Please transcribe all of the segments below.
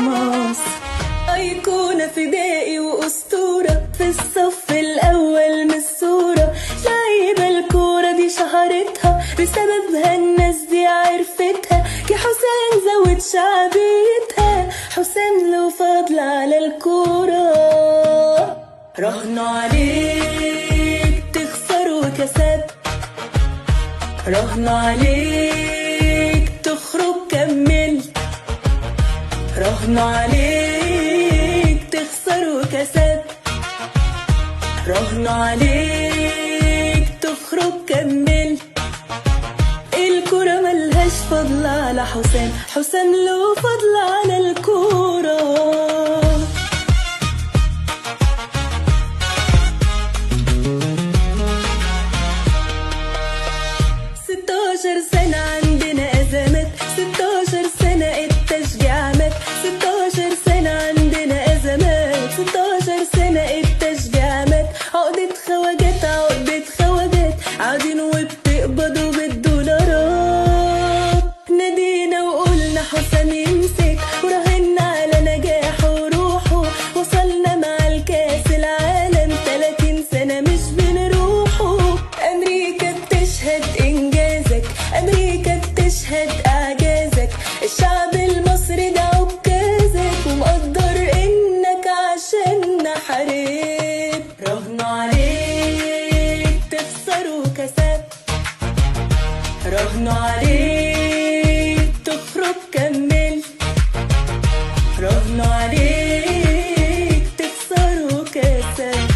مصر أيقونة فدائي وأسطورة في الصف الأول من الصورة. لعيبة الكورة دي شهرتها بسببها الناس دي عرفتها. يا حسام زود شعبيتها، حسام له فضل على الكورة. رهنوا عليك تخسر وكسبت، رهنوا عليك تخرج كملت، رهنوا عليك تخسر وكسبت، رهنوا عليك تخرج كملت. الكورة ملهاش فضل على حسام، حسام له فضل على الكورة. 16 سنة عندنا أزمات، 16 سنة التشجيع مات، 16 سنة عندنا أزمات، 16 سنة التشجيع مات. عقدة خواجات عقدة خواجات، قاعدين وبتقبضوا بالدولارات. نادينا وقلنا حسام يمسك، وراهنا على نجاحه وروحه. وصلنا مع الكاس العالم 30 سنة مش بنروحه. أمريكا بتشهد إنجازك، أمريكا بتشهد إعجازك. الشعب المصري ده عكازك، ومقدر إنك عشاننا حارب. رهنوا عليك تخسر وكسبت، رهنوا عليك تخرج كملت، رهنوا عليك تخسر وكسبت،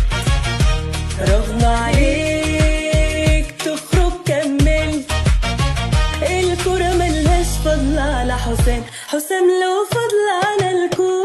رهنوا عليك تخرج كملت. الكورة ملهاش فضل على حسام، حسام له فضل على الكورة.